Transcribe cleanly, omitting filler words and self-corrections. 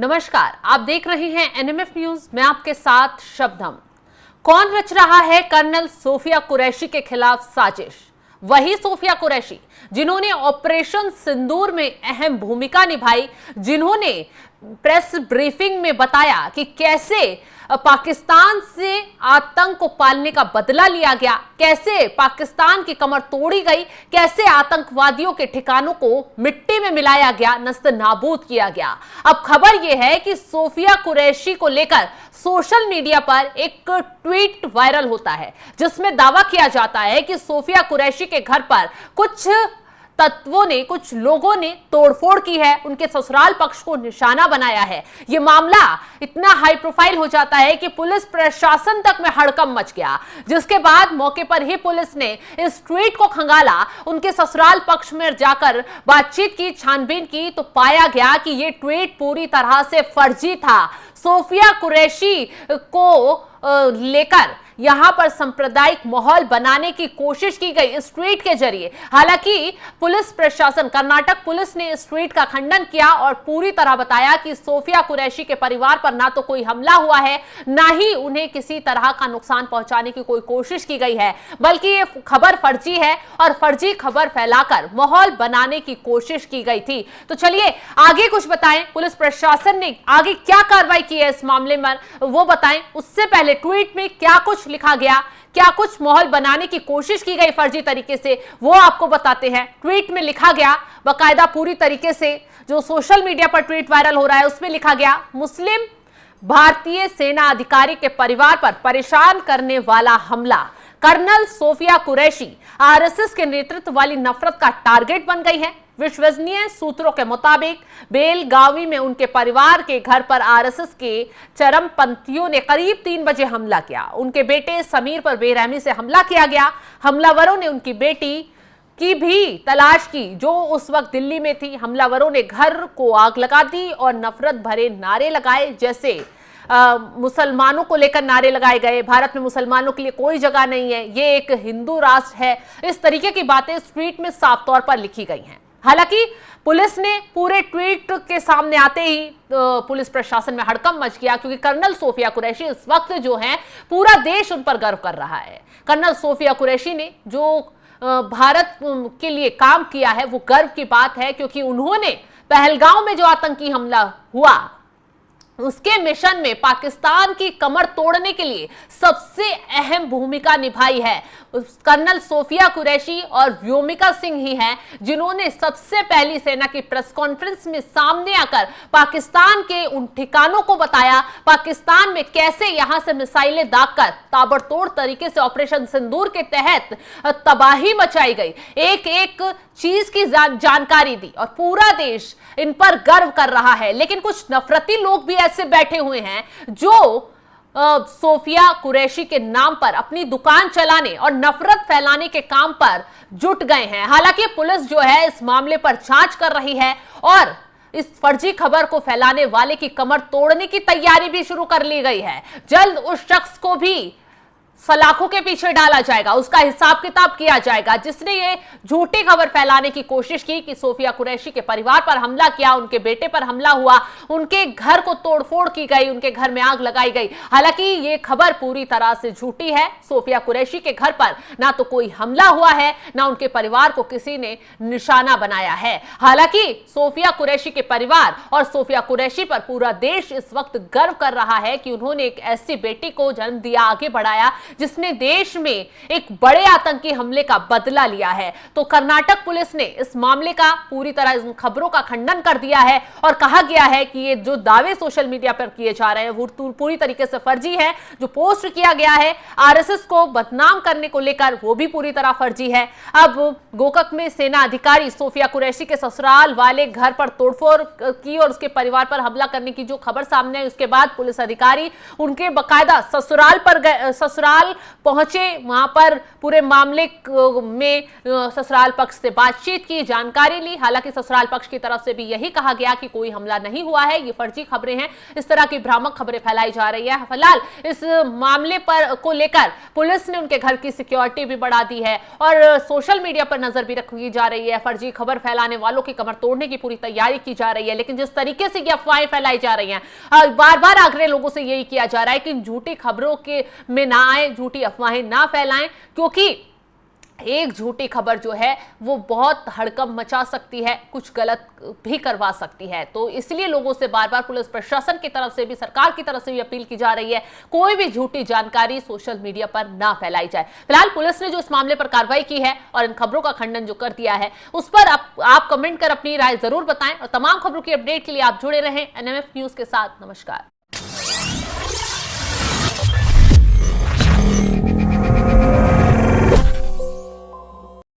नमस्कार, आप देख रहे हैं एनएमएफ न्यूज। मैं आपके साथ शबनम। कौन रच रहा है कर्नल सोफिया कुरैशी के खिलाफ साजिश? वही सोफिया कुरैशी जिन्होंने ऑपरेशन सिंदूर में अहम भूमिका निभाई, जिन्होंने प्रेस ब्रीफिंग में बताया कि कैसे पाकिस्तान से आतंक को पालने का बदला लिया गया, कैसे पाकिस्तान की कमर तोड़ी गई, कैसे आतंकवादियों के ठिकानों को मिट्टी में मिलाया गया, नस्त नाबूद किया गया। अब खबर यह है कि सोफिया कुरैशी को लेकर सोशल मीडिया पर एक ट्वीट वायरल होता है, जिसमें दावा किया जाता है कि सोफिया कुरैशी के घर पर कुछ तत्वों ने, कुछ लोगों ने तोड़फोड़ की है, उनके ससुराल पक्ष को निशाना बनाया है। यह मामला इतना हाई प्रोफाइल हो जाता है कि पुलिस प्रशासन तक में हड़कंप मच गया, जिसके बाद मौके पर ही पुलिस ने इस ट्वीट को खंगाला, उनके ससुराल पक्ष में जाकर बातचीत की, छानबीन की, तो पाया गया कि यह ट्वीट पूरी तरह से फर्जी था। सोफिया कुरैशी को लेकर यहां पर सांप्रदायिक माहौल बनाने की कोशिश की गई इस ट्वीट के जरिए। हालांकि पुलिस प्रशासन, कर्नाटक पुलिस ने इस ट्वीट का खंडन किया और पूरी तरह बताया कि सोफिया कुरैशी के परिवार पर ना तो कोई हमला हुआ है, ना ही उन्हें किसी तरह का नुकसान पहुंचाने की कोई कोशिश की गई है, बल्कि ये खबर फर्जी है और फर्जी खबर फैलाकर माहौल बनाने की कोशिश की गई थी। तो चलिए आगे कुछ बताएं, पुलिस प्रशासन ने आगे क्या कार्रवाई की है इस मामले में, वो बताएं। उससे पहले ट्वीट में क्या कुछ लिखा गया, क्या कुछ माहौल बनाने की कोशिश की गई फर्जी तरीके से, वो आपको बताते हैं। ट्वीट में लिखा गया बाकायदा पूरी तरीके से, जो सोशल मीडिया पर ट्वीट वायरल हो रहा है उसमें लिखा गया, मुस्लिम भारतीय सेना अधिकारी के परिवार पर परेशान करने वाला हमला, कर्नल सोफिया कुरैशी आरएसएस के नेतृत्व वाली नफरत का टारगेट बन गई है। विश्वसनीय सूत्रों के मुताबिक बेलगावी में उनके परिवार के घर पर आरएसएस के चरमपंथियों ने करीब 3 बजे हमला किया। उनके बेटे समीर पर बेरहमी से हमला किया गया। हमलावरों ने उनकी बेटी की भी तलाश की, जो उस वक्त दिल्ली में थी। हमलावरों ने घर को आग लगा दी और नफरत भरे नारे लगाए, जैसे मुसलमानों को लेकर नारे लगाए गए, भारत में मुसलमानों के लिए कोई जगह नहीं है, ये एक हिंदू राष्ट्र है। इस तरीके की बातें इस ट्वीट में साफ तौर पर लिखी गई हैं। हालांकि पुलिस ने पूरे ट्वीट के सामने आते ही पुलिस प्रशासन में हड़कंप मच गया, क्योंकि कर्नल सोफिया कुरैशी इस वक्त जो है पूरा देश उन पर गर्व कर रहा है। कर्नल सोफिया कुरैशी ने जो भारत के लिए काम किया है वो गर्व की बात है, क्योंकि उन्होंने पहलगाम में जो आतंकी हमला हुआ उसके मिशन में पाकिस्तान की कमर तोड़ने के लिए सबसे अहम भूमिका निभाई है। कर्नल सोफिया कुरैशी और व्योमिका सिंह ही हैं जिन्होंने सबसे पहली सेना की प्रेस कॉन्फ्रेंस में सामने आकर पाकिस्तान के उन ठिकानों को बताया, पाकिस्तान में कैसे यहां से मिसाइलें दागकर ताबड़तोड़ तरीके से ऑपरेशन सिंदूर के तहत तबाही मचाई गई, एक एक चीज की जानकारी दी और पूरा देश इन पर गर्व कर रहा है। लेकिन कुछ नफरती लोग भी ऐसे बैठे हुए हैं जो सोफिया कुरैशी के नाम पर अपनी दुकान चलाने और नफरत फैलाने के काम पर जुट गए हैं। हालांकि पुलिस जो है इस मामले पर जांच कर रही है और इस फर्जी खबर को फैलाने वाले की कमर तोड़ने की तैयारी भी शुरू कर ली गई है। जल्द उस शख्स को भी सलाखों के पीछे डाला जाएगा, उसका हिसाब किताब किया जाएगा, जिसने ये झूठी खबर फैलाने की कोशिश की कि सोफिया कुरैशी के परिवार पर हमला किया, उनके बेटे पर हमला हुआ, उनके घर को तोड़फोड़ की गई, उनके घर में आग लगाई गई। हालांकि ये खबर पूरी तरह से झूठी है। सोफिया कुरैशी के घर पर ना तो कोई हमला हुआ है, ना उनके परिवार को किसी ने निशाना बनाया है। हालांकि सोफिया कुरैशी के परिवार और सोफिया कुरैशी पर पूरा देश इस वक्त गर्व कर रहा है कि उन्होंने एक ऐसी बेटी को जन्म दिया, आगे बढ़ाया, जिसने देश में एक बड़े आतंकी हमले का बदला लिया है। तो कर्नाटक पुलिस ने इस मामले का पूरी तरह इन खबरों का खंडन कर दिया है और कहा गया है कि ये जो दावे सोशल मीडिया पर किए जा रहे हैं वो पूरी तरीके से फर्जी है। जो पोस्ट किया गया है आरएसएस को बदनाम करने को लेकर, वो भी पूरी तरह फर्जी है। अब गोकक में सेना अधिकारी सोफिया कुरैशी के ससुराल वाले घर पर तोड़फोड़ की और उसके परिवार पर हमला करने की जो खबर सामने आई, उसके बाद पुलिस अधिकारी उनके बाकायदा ससुराल ससुराल पहुंचे, वहां पर पूरे मामले में ससुराल पक्ष से बातचीत की, जानकारी ली। हालांकि ससुराल पक्ष की तरफ से भी यही कहा गया कि कोई हमला नहीं हुआ है, ये फर्जी खबरें हैं, इस तरह की भ्रामक खबरें फैलाई जा रही है। फिलहाल इस मामले पर को लेकर पुलिस ने उनके घर की सिक्योरिटी भी बढ़ा दी है और सोशल मीडिया पर नजर भी रखी जा रही है। फर्जी खबर फैलाने वालों की कमर तोड़ने की पूरी तैयारी की जा रही है। लेकिन जिस तरीके से ये अफवाहें फैलाई जा रही हैं, बार बार आग्रह लोगों से यही किया जा रहा है कि झूठी खबरों के में ना आए, झूठी अफवाहें ना फैलाएं, क्योंकि एक झूठी खबर जो है वो बहुत हड़कंप मचा सकती है, कुछ गलत भी करवा सकती है। तो इसलिए लोगों से बार बार पुलिस प्रशासन की तरफ से भी, सरकार की तरफ से भी अपील की जा रही है, कोई भी झूठी जानकारी सोशल मीडिया पर ना फैलाई जाए। फिलहाल पुलिस ने जो इस मामले पर कार्रवाई की है और इन खबरों का खंडन जो कर दिया है, उस पर आप कमेंट कर अपनी राय जरूर बताएं और तमाम खबरों की अपडेट के लिए आप जुड़े रहें एनएमएफ न्यूज के साथ। नमस्कार।